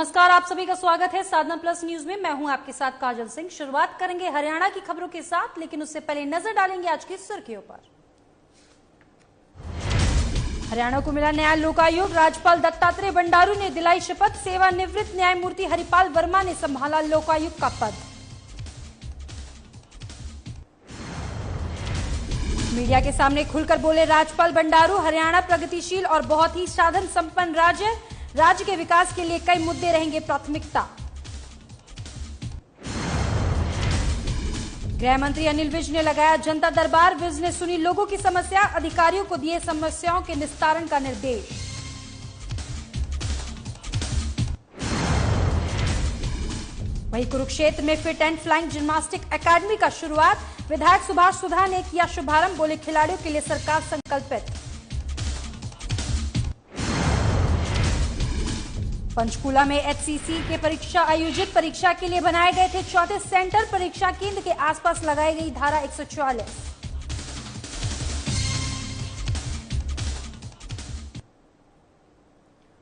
नमस्कार, आप सभी का स्वागत है साधना प्लस न्यूज में। मैं हूं आपके साथ काजल सिंह। शुरुआत करेंगे हरियाणा की खबरों के साथ, लेकिन उससे पहले नजर डालेंगे आज की सुर्खियों पर। हरियाणा को मिला नया लोकायुक्त, राज्यपाल दत्तात्रेय बंडारू ने दिलाई शपथ। सेवानिवृत्त न्यायमूर्ति हरिपाल वर्मा ने संभाला लोकायुक्त का पद। मीडिया के सामने खुलकर बोले राज्यपाल बंडारू, हरियाणा प्रगतिशील और बहुत ही साधन संपन्न राज्य के विकास के लिए कई मुद्दे रहेंगे प्राथमिकता। गृह मंत्री अनिल विज ने लगाया जनता दरबार। विज ने सुनी लोगों की समस्या, अधिकारियों को दिए समस्याओं के निस्तारण का निर्देश। वहीं कुरुक्षेत्र में fit and flying gymnastic academy का शुरुआत। विधायक सुभाष सुधा ने किया शुभारंभ, बोले खिलाड़ियों के लिए सरकार संकल्पित। पंचकूला में एचसीसी के परीक्षा के लिए बनाए गए थे 34 सेंटर। परीक्षा केंद्र के आसपास लगाई गई धारा 144।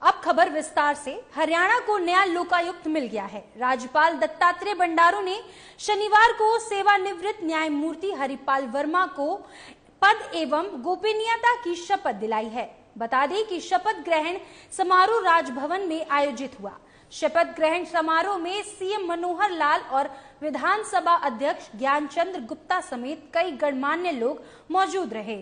अब खबर विस्तार से। हरियाणा को नया लोकायुक्त मिल गया है। राज्यपाल दत्तात्रेय बंडारू ने शनिवार को सेवानिवृत्त न्यायमूर्ति हरिपाल वर्मा को पद एवं गोपनीयता की शपथ दिलाई है। बता दें कि शपथ ग्रहण समारोह राजभवन में आयोजित हुआ। शपथ ग्रहण समारोह में सीएम मनोहर लाल और विधानसभा अध्यक्ष ज्ञानचंद्र गुप्ता समेत कई गणमान्य लोग मौजूद रहे।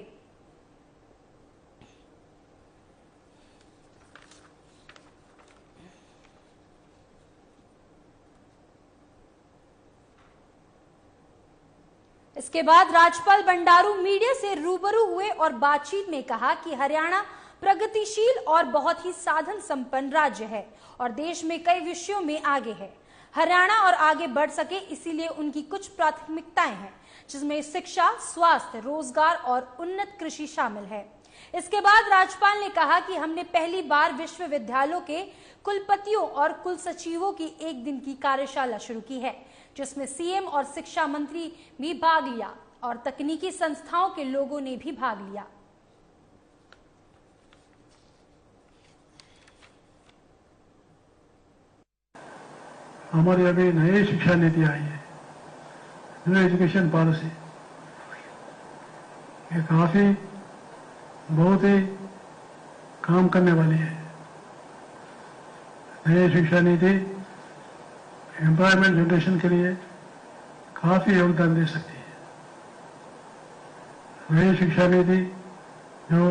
इसके बाद राज्यपाल बंडारू मीडिया से रूबरू हुए और बातचीत में कहा कि हरियाणा प्रगतिशील और बहुत ही साधन संपन्न राज्य है और देश में कई विषयों में आगे है। हरियाणा और आगे बढ़ सके, इसीलिए उनकी कुछ प्राथमिकताएं हैं, जिसमें शिक्षा, स्वास्थ्य, रोजगार और उन्नत कृषि शामिल है। इसके बाद राज्यपाल ने कहा कि हमने पहली बार विश्वविद्यालयों के कुलपतियों और कुलसचिवों की एक दिन की कार्यशाला शुरू की है, जिसमें सीएम और शिक्षा मंत्री भी भाग लिया और तकनीकी संस्थाओं के लोगों ने भी भाग लिया। हमारी अभी नई शिक्षा नीति आई है, न्यू एजुकेशन पॉलिसी। ये काफी बहुत ही काम करने वाली है। नई शिक्षा नीति एम्प्लॉयमेंट जनरेशन के लिए काफी योगदान दे सकती है। नई शिक्षा नीति जो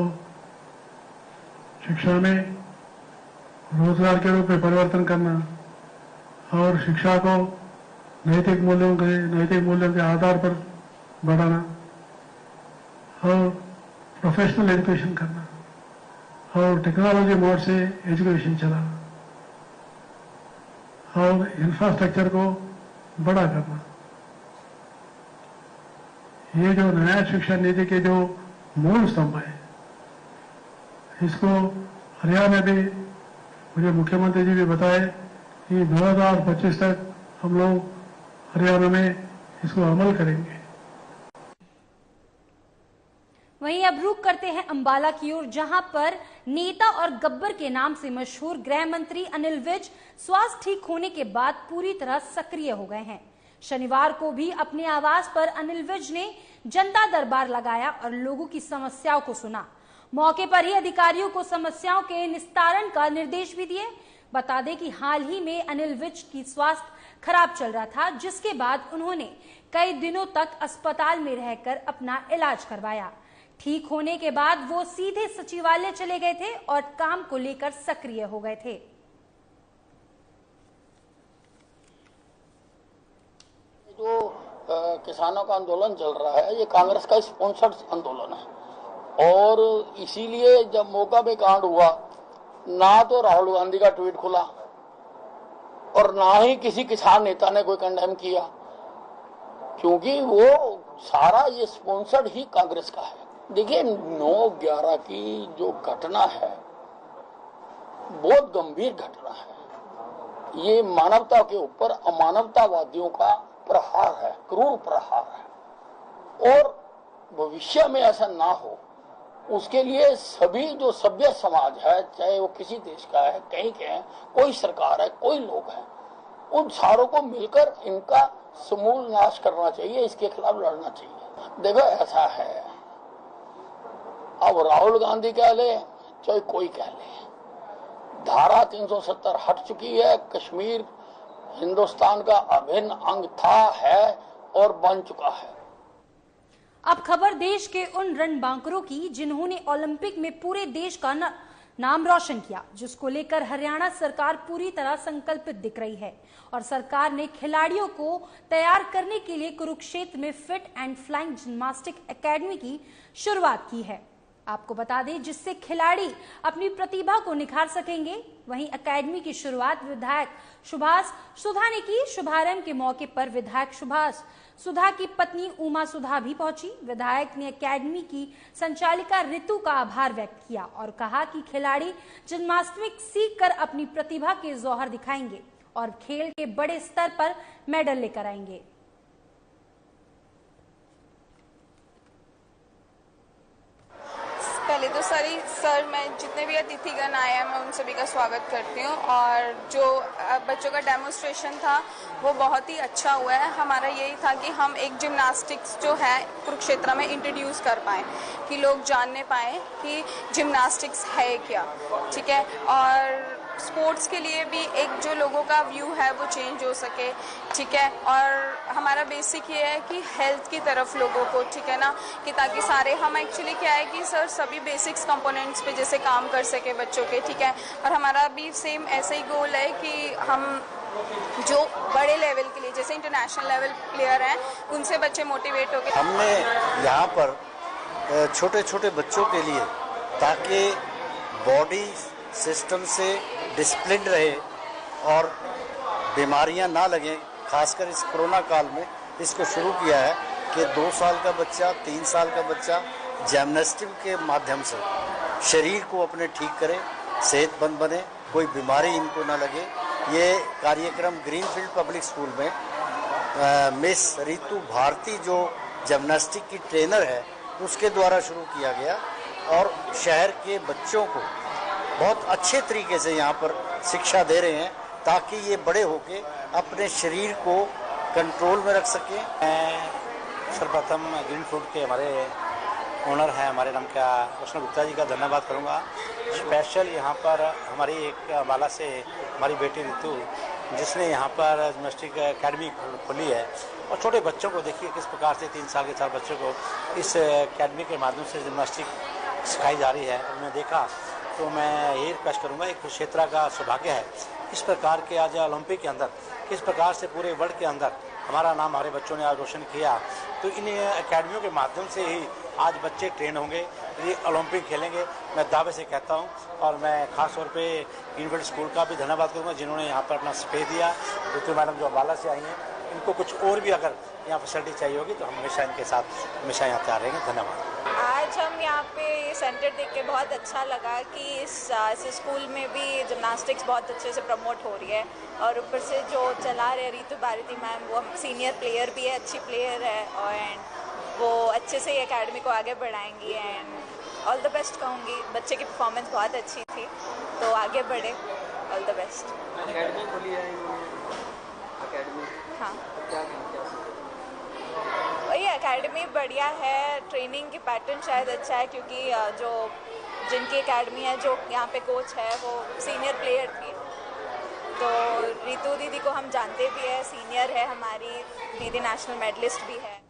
शिक्षा में रोजगार के रूप में परिवर्तन करना और शिक्षा को नैतिक मूल्यों के आधार पर बढ़ाना और प्रोफेशनल एजुकेशन करना और टेक्नोलॉजी मोड से एजुकेशन चलाना और इंफ्रास्ट्रक्चर को बड़ा करना, ये जो नया शिक्षा नीति के जो मूल स्तंभ है, इसको हरियाणा में भी मुझे मुख्यमंत्री जी भी बताए कि 2025 तक हम लोग हरियाणा में इसको अमल करेंगे। वहीं अब रुख करते हैं अंबाला की ओर, जहां पर नेता और गब्बर के नाम से मशहूर गृह मंत्री अनिल विज स्वास्थ्य ठीक होने के बाद पूरी तरह सक्रिय हो गए हैं। शनिवार को भी अपने आवास पर अनिल विज ने जनता दरबार लगाया और लोगों की समस्याओं को सुना। मौके पर ही अधिकारियों को समस्याओं के निस्तारण का निर्देश भी दिए। बता दें कि हाल ही में अनिल विज की स्वास्थ्य खराब चल रहा था, जिसके बाद उन्होंने कई दिनों तक अस्पताल में रहकर अपना इलाज करवाया। ठीक होने के बाद वो सीधे सचिवालय चले गए थे और काम को लेकर सक्रिय हो गए थे। जो किसानों का आंदोलन चल रहा है, ये कांग्रेस का स्पॉन्सर्ड आंदोलन है और इसीलिए जब मौका पे कांड हुआ, ना तो राहुल गांधी का ट्वीट खुला और ना ही किसी किसान नेता ने कोई कंडेम किया, क्योंकि वो सारा ये स्पॉन्सर्ड ही कांग्रेस का है। देखिए 9/11 की जो घटना है बहुत गंभीर घटना है। ये मानवता के ऊपर अमानवतावादियों का प्रहार है, क्रूर प्रहार है और भविष्य में ऐसा ना हो उसके लिए सभी जो सभ्य समाज है, चाहे वो किसी देश का है, कहीं के हैं, कोई सरकार है, कोई लोग हैं, उन सारों को मिलकर इनका समूल नाश करना चाहिए, इसके खिलाफ लड़ना चाहिए। देखो ऐसा है, अब राहुल गांधी कह ले चाहे कोई कह ले, धारा 370 हट चुकी है। कश्मीर हिंदुस्तान का अभिन्न अंग था, है और बन चुका है। अब खबर देश के उन रणबांकुरों की जिन्होंने ओलंपिक में पूरे देश का नाम रोशन किया, जिसको लेकर हरियाणा सरकार पूरी तरह संकल्पित दिख रही है और सरकार ने खिलाड़ियों को तैयार करने के लिए कुरुक्षेत्र में fit and flying gymnastic academy की शुरुआत की है। आपको बता दें, जिससे खिलाड़ी अपनी प्रतिभा को निखार सकेंगे। वहीं एकेडमी की शुरुआत विधायक सुभाष सुधा ने की। शुभारंभ के मौके पर विधायक सुभाष सुधा की पत्नी उमा सुधा भी पहुंची। विधायक ने एकेडमी की संचालिका ऋतु का आभार व्यक्त किया और कहा कि खिलाड़ी जिम्नास्टिक सीखकर अपनी प्रतिभा के जौहर दिखाएंगे और खेल के बड़े स्तर पर मेडल लेकर आएंगे। पहले तो सर मैं जितने भी अतिथिगण आए हैं मैं उन सभी का स्वागत करती हूँ और जो बच्चों का डेमोन्स्ट्रेशन था वो बहुत ही अच्छा हुआ है। हमारा यही था कि हम एक जिम्नास्टिक्स जो है कुरुक्षेत्र में इंट्रोड्यूस कर पाएँ, कि लोग जानने पाएँ कि जिम्नास्टिक्स है क्या, ठीक है, और स्पोर्ट्स के लिए भी एक जो लोगों का व्यू है वो चेंज हो सके, ठीक है। और हमारा बेसिक ये है कि हेल्थ की तरफ लोगों को, ठीक है ना, कि ताकि सारे हम एक्चुअली क्या है कि सर सभी बेसिक्स कंपोनेंट्स पे जैसे काम कर सके बच्चों के, ठीक है। और हमारा भी सेम ऐसा ही गोल है कि हम जो बड़े लेवल के लिए जैसे इंटरनेशनल लेवल प्लेयर हैं उनसे बच्चे मोटिवेट होकर हमने यहाँ पर छोटे छोटे बच्चों के लिए, ताकि बॉडी सिस्टम से डिसिप्लिन रहे और बीमारियां ना लगें, खासकर इस कोरोना काल में इसको शुरू किया है कि 2 साल का बच्चा, 3 साल का बच्चा जिम्नास्टिक के माध्यम से शरीर को अपने ठीक करे, सेहतमंद बने, कोई बीमारी इनको ना लगे। ये कार्यक्रम ग्रीनफील्ड पब्लिक स्कूल में मिस ऋतु भारती जो जिम्नास्टिक की ट्रेनर है उसके द्वारा शुरू किया गया और शहर के बच्चों को बहुत अच्छे तरीके से यहाँ पर शिक्षा दे रहे हैं ताकि ये बड़े होके अपने शरीर को कंट्रोल में रख सकें। मैं सर्वप्रथम ग्रीन फूड के हमारे ओनर हैं, हमारे नाम का कृष्ण गुप्ता जी का धन्यवाद करूँगा। स्पेशल यहाँ पर हमारी एक अम्बाला से हमारी बेटी ऋतु जिसने यहाँ पर जिम्नास्टिक एकेडमी खोली है और छोटे बच्चों को देखिए किस प्रकार से 3 साल के 4 बच्चों को इस एकेडमी के माध्यम से जिम्नास्टिक सिखाई जा रही है। और मैं देखा तो मैं यही रिक्वेस्ट करूँगा, एक कुरुक्षेत्र का सौभाग्य है इस प्रकार के आज ओलंपिक के अंदर किस प्रकार से पूरे वर्ल्ड के अंदर हमारा नाम हमारे बच्चों ने आज रोशन किया। तो इन एकेडमियों के माध्यम से ही आज बच्चे ट्रेन होंगे, ये ओलंपिक खेलेंगे, मैं दावे से कहता हूँ। और मैं खास तौर पे ग्रीनफील्ड स्कूल का भी धन्यवाद करूँगा जिन्होंने यहाँ पर अपना स्पेस दिया। ऋतु मैडम जो अम्बाला से आई हैं, इनको कुछ और भी अगर यहाँ फैसिलिटी चाहिए होगी तो हम हमेशा इनके साथ हमेशा यहाँ तैयार रहेंगे। धन्यवाद। आज हम यहाँ पे ये सेंटर देख के बहुत अच्छा लगा कि इस स्कूल में भी जिम्नास्टिक्स बहुत अच्छे से प्रमोट हो रही है और ऊपर से जो चला रहे ऋतु भारती मैम, वो सीनियर प्लेयर भी है, अच्छी प्लेयर है और वो अच्छे से एकेडमी को आगे बढ़ाएंगी एंड ऑल द बेस्ट कहूँगी। बच्चे की परफॉर्मेंस बहुत अच्छी थी तो आगे बढ़े, ऑल द बेस्ट। एकेडमी खोली है एकेडमी, हाँ क्या वही एकेडमी बढ़िया है, ट्रेनिंग की पैटर्न शायद अच्छा है क्योंकि जो जिनकी एकेडमी है, जो यहाँ पे कोच है वो सीनियर प्लेयर थी, तो ऋतु दीदी को हम जानते भी है, सीनियर है हमारी दीदी, नेशनल मेडलिस्ट भी है।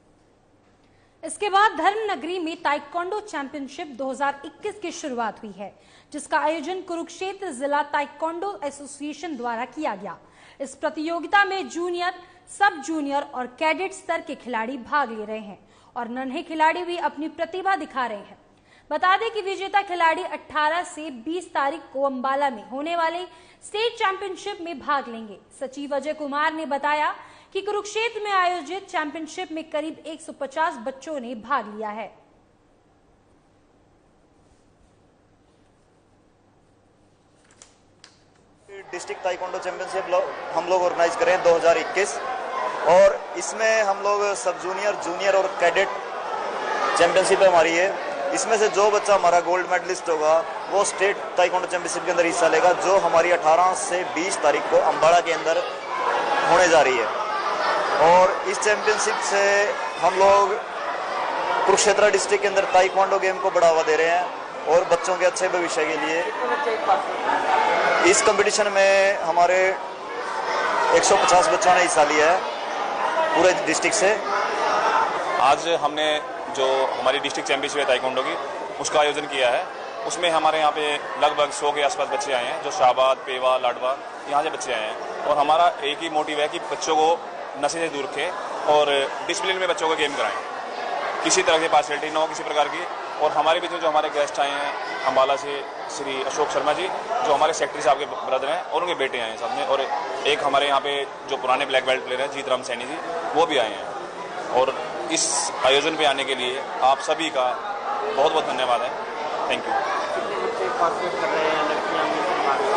इसके बाद धर्म नगरी में ताइक्वांडो चैंपियनशिप 2021 की शुरुआत हुई है, जिसका आयोजन कुरुक्षेत्र जिला ताइक्वांडो एसोसिएशन द्वारा किया गया। इस प्रतियोगिता में जूनियर, सब जूनियर और कैडेट स्तर के खिलाड़ी भाग ले रहे हैं और नन्हे खिलाड़ी भी अपनी प्रतिभा दिखा रहे हैं। बता दें कि विजेता खिलाड़ी 18 से 20 तारीख को अंबाला में होने वाले स्टेट चैंपियनशिप में भाग लेंगे। सचिव अजय कुमार ने बताया कि कुरुक्षेत्र में आयोजित चैंपियनशिप में करीब 150 बच्चों ने भाग लिया है। डिस्ट्रिक्ट ताइक्वांडो चैंपियनशिप हम लोग ऑर्गेनाइज करें 2021 और इसमें हम लोग सब जूनियर, जूनियर और कैडेट चैंपियनशिप हमारी है इसमें से जो बच्चा हमारा गोल्ड मेडलिस्ट होगा वो स्टेट ताइक्वांडो चैंपियनशिप के अंदर हिस्सा लेगा, जो हमारी 18 से 20 तारीख को अम्बाड़ा के अंदर होने जा रही है। और इस चैंपियनशिप से हम लोग कुरुक्षेत्र डिस्ट्रिक्ट के अंदर ताइक्वांडो गेम को बढ़ावा दे रहे हैं और बच्चों के अच्छे भविष्य के लिए। इस कंपटीशन में हमारे 150 बच्चों ने हिस्सा लिया है पूरे डिस्ट्रिक्ट से। आज हमने जो हमारी डिस्ट्रिक्ट चैंपियनशिप है ताइक्वांडो की, उसका आयोजन किया है। उसमें हमारे यहाँ पे लगभग 100 के आसपास बच्चे आए हैं, जो शाहबाद, पेवा, लाडवा यहाँ से बच्चे आए हैं। और हमारा एक ही मोटिव है कि बच्चों को नशे से दूर रखें और डिसिप्लिन में बच्चों को गेम कराएं, किसी तरह की पार्शलिटी ना हो किसी प्रकार की। और हमारे बीच में जो हमारे गेस्ट आए हैं अम्बाला से, श्री अशोक शर्मा जी, जो हमारे सेक्रेटरी साहब के ब्रदर हैं, और उनके बेटे आए हैं सामने। और एक हमारे यहाँ पे जो पुराने ब्लैक बेल्ट प्लेयर हैं जीत राम सैनी जी, वो भी आए हैं। और इस आयोजन पे आने के लिए आप सभी का बहुत बहुत धन्यवाद है। Thank you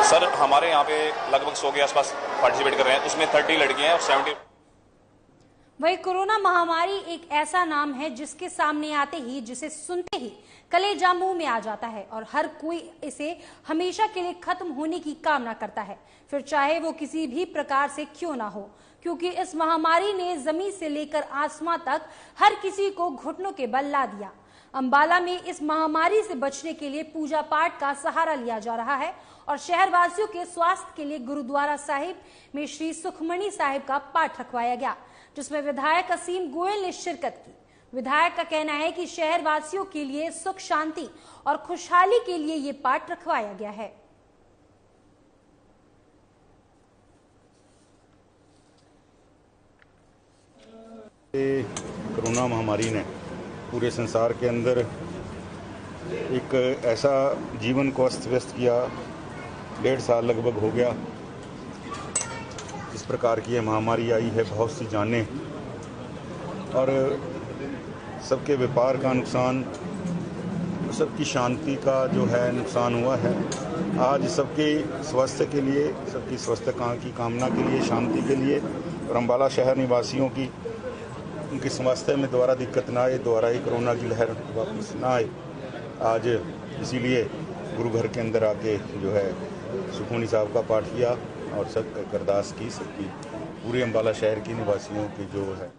sir. हमारे यहाँ पे लगभग 100 के आसपास पार्टिसिपेट कर रहे हैं, उसमें 30 लड़कियां हैं और 70। वही कोरोना महामारी एक ऐसा नाम है जिसके सामने आते ही, जिसे सुनते ही कलेजा मुंह में आ जाता है और हर कोई इसे हमेशा के लिए खत्म होने की कामना करता है, फिर चाहे वो किसी भी प्रकार से क्यों ना हो, क्योंकि इस महामारी ने जमीन से लेकर आसमां तक हर किसी को घुटनों के बल ला दिया। अंबाला में इस महामारी से बचने के लिए पूजा पाठ का सहारा लिया जा रहा है और शहरवासियों के स्वास्थ्य के लिए गुरुद्वारा साहिब में श्री सुखमणी साहिब का पाठ रखवाया गया, जिसमें विधायक असीम गोयल ने शिरकत की। विधायक का कहना है कि शहरवासियों के लिए सुख, शांति और खुशहाली के लिए ये पाठ रखवाया गया है। कोरोना महामारी ने पूरे संसार के अंदर एक ऐसा जीवन को अस्त व्यस्त किया, 1.5 साल लगभग हो गया इस प्रकार की ये महामारी आई है। बहुत सी जानें और सबके व्यापार का नुकसान, सबकी शांति का जो है नुकसान हुआ है। आज सबके स्वास्थ्य के लिए, सबकी स्वास्थ्य की कामना के लिए, शांति के लिए और अम्बाला शहर निवासियों की उनके स्वास्थ्य में दोबारा दिक्कत ना आए, दोबारा ही कोरोना की लहर वापस ना आए, आज इसीलिए गुरु घर के अंदर आके जो है सुखमणी साहब का पाठ किया और सब अरदास की, सबकी पूरे अम्बाला शहर के निवासियों की जो है।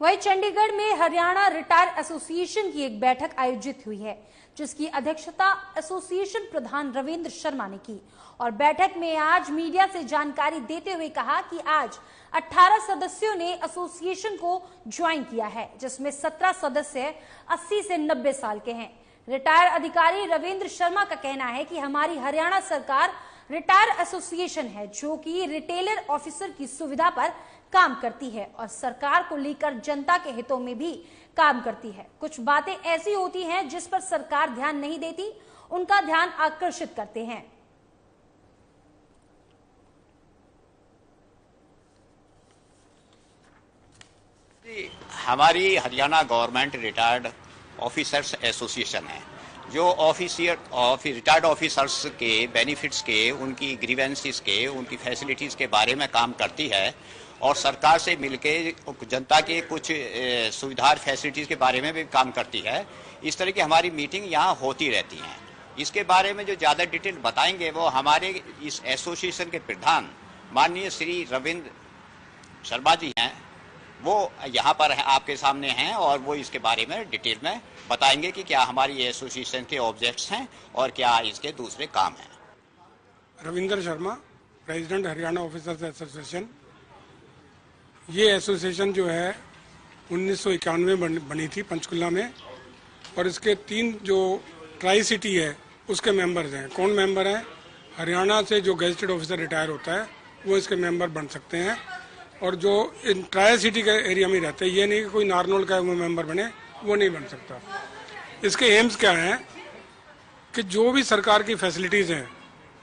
वहीं चंडीगढ़ में हरियाणा रिटायर एसोसिएशन की एक बैठक आयोजित हुई है, जिसकी अध्यक्षता एसोसिएशन प्रधान रविंद्र शर्मा ने की और बैठक में आज मीडिया से जानकारी देते हुए कहा कि आज 18 सदस्यों ने एसोसिएशन को ज्वाइन किया है, जिसमें 17 सदस्य 80 से 90 साल के हैं। रिटायर अधिकारी रविंद्र शर्मा का कहना है कि हमारी हरियाणा सरकार रिटायर एसोसिएशन है, जो कि रिटेलर ऑफिसर की सुविधा पर काम करती है और सरकार को लेकर जनता के हितों में भी काम करती है। कुछ बातें ऐसी होती हैं जिस पर सरकार ध्यान नहीं देती, उनका ध्यान आकर्षित करते हैं। हमारी Haryana government retired officers association है, जो रिटायर्ड ऑफिसर्स के बेनिफिट्स के, उनकी ग्रीवेंसेस के, उनकी फैसिलिटीज़ के बारे में काम करती है और सरकार से मिलके जनता के कुछ सुविधा फैसिलिटीज़ के बारे में भी काम करती है। इस तरह की हमारी मीटिंग यहाँ होती रहती हैं। इसके बारे में जो ज़्यादा डिटेल बताएंगे वो हमारे इस एसोसिएशन के प्रधान माननीय श्री रविंद्र शर्मा जी हैं, वो यहाँ पर आपके सामने हैं और वो इसके बारे में डिटेल में बताएंगे कि क्या हमारी एसोसिएशन के ऑब्जेक्ट्स हैं और क्या इसके दूसरे काम हैं। Ravindra Sharma, president Haryana officers association. ये एसोसिएशन जो है 1991 में बनी थी पंचकुला में और इसके 3 जो ट्राई सिटी है उसके मेंबर्स हैं। कौन मेंबर हैं? हरियाणा से जो गेजेटेड ऑफिसर रिटायर होता है वो इसके मेंबर बन सकते हैं और जो इन ट्राई सिटी के एरिया में रहते हैं, ये नहीं कि कोई नारनौल का वो मेंबर बने, वो नहीं बन सकता। इसके एम्स क्या हैं कि जो भी सरकार की फैसिलिटीज़ हैं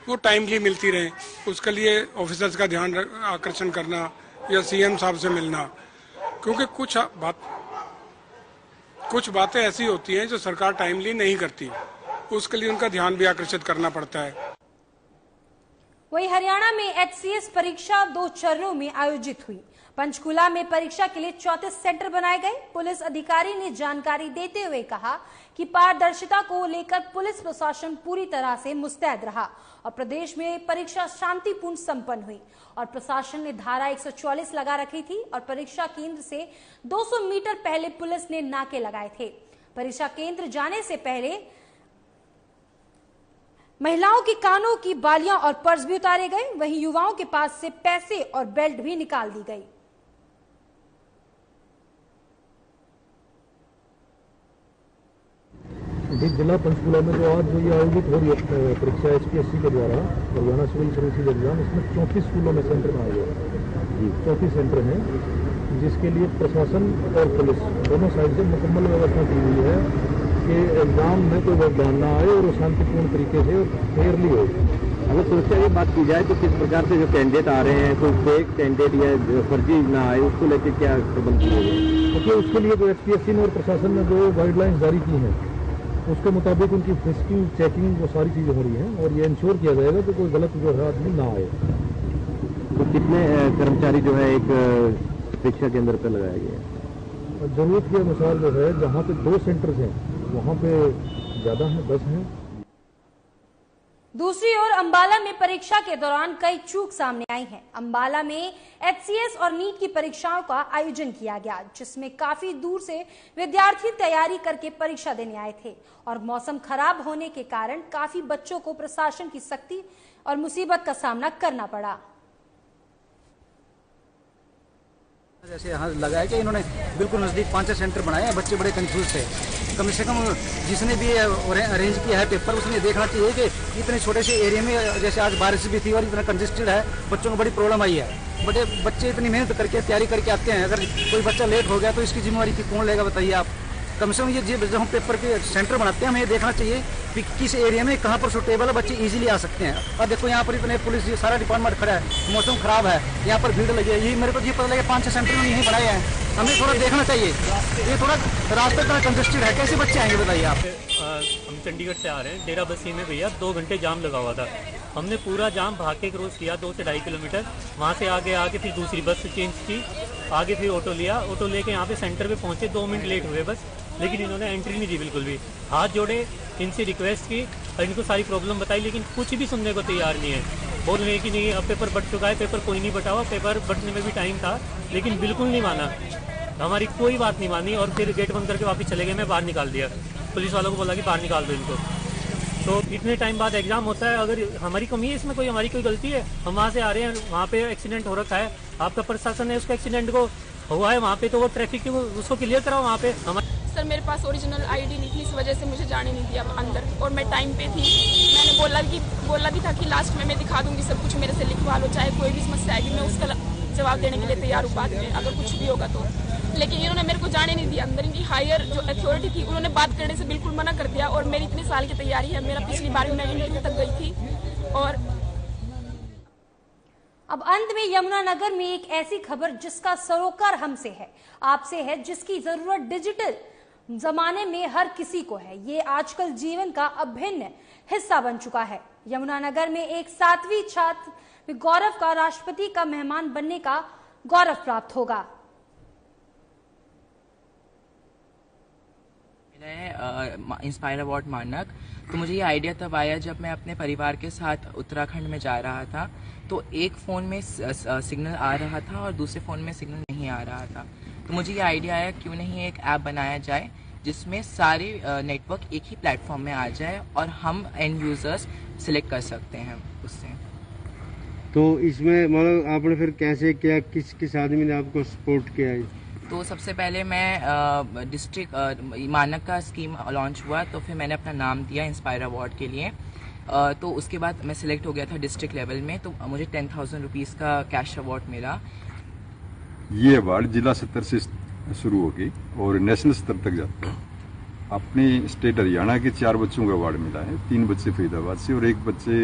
वो टाइमली मिलती रहें, उसके लिए ऑफिसर्स का ध्यान आकर्षण करना या सीएम साहब से मिलना, क्योंकि कुछ बातें ऐसी होती हैं जो सरकार टाइमली नहीं करती, उसके लिए उनका ध्यान भी आकर्षित करना पड़ता है। वहीं हरियाणा में एचसीएस परीक्षा 2 चरणों में आयोजित हुई। पंचकुला में परीक्षा के लिए 34 सेंटर बनाए गए। पुलिस अधिकारी ने जानकारी देते हुए कहा कि पारदर्शिता को लेकर पुलिस प्रशासन पूरी तरह से मुस्तैद रहा और प्रदेश में परीक्षा शांतिपूर्ण संपन्न हुई और प्रशासन ने धारा 144 लगा रखी थी और परीक्षा केंद्र से 200 मीटर पहले पुलिस ने नाके लगाए थे। परीक्षा केंद्र जाने से पहले महिलाओं के कानों की बालियां और पर्स भी उतारे गए, वहीं युवाओं के पास से पैसे और बेल्ट भी निकाल दी गई। जिला पंचकुला में जो आज जो ये आयोजित हो रही है परीक्षा HPSC के द्वारा हरियाणा सिविल सर्विसेज एग्जाम, इसमें 34 स्कूलों में सेंटर बनाए गए। 34 सेंटर हैं, जिसके लिए प्रशासन और पुलिस दोनों साइड से मुकम्मल व्यवस्था की हुई है कि एग्जाम में कोई व्यवधान ना आए और शांतिपूर्ण तरीके से और फेयरली हो। अगर सुरक्षा की बात की जाए तो किस प्रकार से जो कैंडिडेट आ रहे हैं, कोई फेक कैंडिडेट या फर्जी ना आए, उसको लेकर क्या प्रबंध किए गए? क्योंकि उसके लिए जो HPSC ने और प्रशासन ने जो गाइडलाइंस जारी की हैं उसके मुताबिक उनकी फिजिकल चेकिंग वो सारी चीजें हो रही हैं और ये इंश्योर किया जाएगा कि कोई गलत जो है आदमी ना आए। तो कितने कर्मचारी जो है एक परीक्षा केंद्र पर लगाया गया है? जरूरत के अनुसार जो है जहाँ पे 2 सेंटर्स हैं वहाँ पे ज्यादा है, 10 हैं। दूसरी ओर अंबाला में परीक्षा के दौरान कई चूक सामने आई हैं। अंबाला में HCS और नीट की परीक्षाओं का आयोजन किया गया, जिसमें काफी दूर से विद्यार्थी तैयारी करके परीक्षा देने आए थे और मौसम खराब होने के कारण काफी बच्चों को प्रशासन की सख्ती और मुसीबत का सामना करना पड़ा। जैसे यहाँ लगा है कि इन्होंने बिल्कुल नजदीक 5 सेंटर बनाए हैं, बच्चे बड़े कंफ्यूज थे। कम से कम जिसने भी अरेंज किया है पेपर, उसने देखना चाहिए कि इतने छोटे से एरिया में, जैसे आज बारिश भी थी और इतना कंजेस्टेड है, बच्चों को बड़ी प्रॉब्लम आई है। बच्चे इतनी मेहनत करके तैयारी करके आते हैं, अगर कोई बच्चा लेट हो गया तो इसकी जिम्मेवारी कौन लेगा बताइए आप? कम से कम ये जब हम पेपर के सेंटर बनाते हैं हमें ये देखना चाहिए कि किस एरिया में कहाँ पर सुटेबल है, बच्चे इजीली आ सकते हैं। अब देखो यहाँ पर इतने पुलिस, ये सारा डिपार्टमेंट खड़ा है, मौसम खराब है, यहाँ पर भीड़ लगी है। ये मेरे को ये पता लगा 5-6 सेंटर में यहीं बनाए हैं, हमें थोड़ा देखना चाहिए। ये थोड़ा रास्ते इतना कंजेस्टेड है, कैसे बच्चे आएंगे बताइए आप? हम चंडीगढ़ से आ रहे हैं, डेरा बस्सी में भैया 2 घंटे जाम लगा हुआ था। हमने पूरा जाम भाग के क्रॉस किया 2 से 2.5 किलोमीटर, वहाँ से आगे फिर दूसरी बस चेंज की, आगे फिर ऑटो लिया, ऑटो लेके यहाँ पे सेंटर पे पहुँचे। 2 मिनट लेट हुए बस, लेकिन इन्होंने एंट्री नहीं दी बिल्कुल भी। हाथ जोड़े, इनसे रिक्वेस्ट की और इनको सारी प्रॉब्लम बताई, लेकिन कुछ भी सुनने को तैयार नहीं है। बोल रहे हैं कि नहीं अब पेपर बट चुका है, पेपर कोई नहीं बटा हुआ, पेपर बटने में भी टाइम था, लेकिन बिल्कुल नहीं माना, हमारी कोई बात नहीं मानी और फिर गेट बंद करके वापस चले गए। मैं बाहर निकाल दिया, पुलिस वालों को बोला कि बाहर निकाल दो इनको। तो इतने टाइम बाद एग्जाम होता है, अगर हमारी कमी है इसमें, कोई हमारी कोई गलती है? हम वहाँ से आ रहे हैं, वहाँ पे एक्सीडेंट हो रखा है, आपका प्रशासन ने उसको एक्सीडेंट को हुआ है वहाँ पे, तो वो ट्रैफिक को उसको क्लियर कराओ वहाँ पे। सर मेरे पास ओरिजिनल ID नहीं थी, इस वजह से मुझे जाने नहीं दिया अंदर, और मैं टाइम पे थी। मैंने बोला भी था कि लास्ट में मैं दिखा दूंगी सब कुछ, मेरे से लिखवा लो, चाहे कोई भी समस्या आएगी मैं उसका जवाब देने के लिए तैयार हूँ बाद में, अगर कुछ भी होगा तो। लेकिन इन्होंने मेरे को जाने नहीं दिया अंदर। इनकी हायर जो अथॉरिटी थी उन्होंने बात करने से बिल्कुल मना कर दिया, और मेरी इतने साल की तैयारी है, मेरा पिछली बार मैं इंटरव्यू तक गई थी। और अब अंत में यमुनानगर में एक ऐसी खबर जिसका सरोकार हमसे है, आपसे है, जिसकी जरूरत डिजिटल जमाने में हर किसी को है। ये आजकल जीवन का अभिन्न हिस्सा बन चुका है। यमुनानगर में एक 7वीं छात्र गौरव का राष्ट्रपति का मेहमान बनने का गौरव प्राप्त होगा। इंस्पायर अवार्ड मानक, तो मुझे ये आइडिया तब आया जब मैं अपने परिवार के साथ उत्तराखंड में जा रहा था, तो एक फ़ोन में सिग्नल आ रहा था और दूसरे फ़ोन में सिग्नल नहीं आ रहा था। तो मुझे ये आइडिया आया क्यों नहीं एक ऐप बनाया जाए जिसमें सारे नेटवर्क एक ही प्लेटफॉर्म में आ जाए और हम एंड यूज़र्स सिलेक्ट कर सकते हैं उससे। तो इसमें मतलब आपने फिर कैसे किया, किस आदमी ने आपको सपोर्ट किया? तो सबसे पहले मैं डिस्ट्रिक्ट मानक का स्कीम लॉन्च हुआ, तो फिर मैंने अपना नाम दिया इंस्पायर अवार्ड के लिए। तो उसके बाद मैं सिलेक्ट हो गया था डिस्ट्रिक्ट लेवल में, तो मुझे 10,000 रुपीज़ का कैश अवार्ड मिला। ये अवार्ड जिला स्तर से शुरू होगी और नेशनल स्तर तक जाता है। अपने स्टेट हरियाणा के 4 बच्चों को अवार्ड मिला है, 3 बच्चे फरीदाबाद से और 1 बच्चे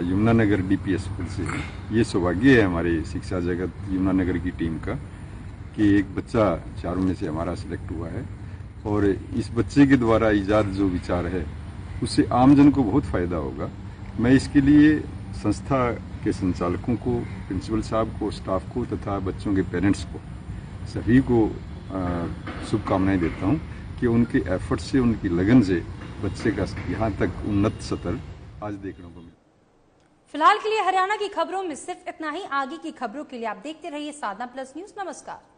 यमुनानगर DPS स्कूल से है। ये सौभाग्य है हमारे शिक्षा जगत यमुनानगर की टीम का कि एक बच्चा 4 में से हमारा सिलेक्ट हुआ है, और इस बच्चे के द्वारा इजाद जो विचार है उससे आमजन को बहुत फायदा होगा। मैं इसके लिए संस्था के संचालकों को, प्रिंसिपल साहब को, स्टाफ को तथा बच्चों के पेरेंट्स को, सभी को शुभकामनाएं देता हूं कि उनके एफर्ट से, उनकी लगन से बच्चे का यहाँ तक उन्नत स्तर आज देखने को मिला। फिलहाल के लिए हरियाणा की खबरों में सिर्फ इतना ही। आगे की खबरों के लिए आप देखते रहिए साधना प्लस न्यूज। नमस्कार।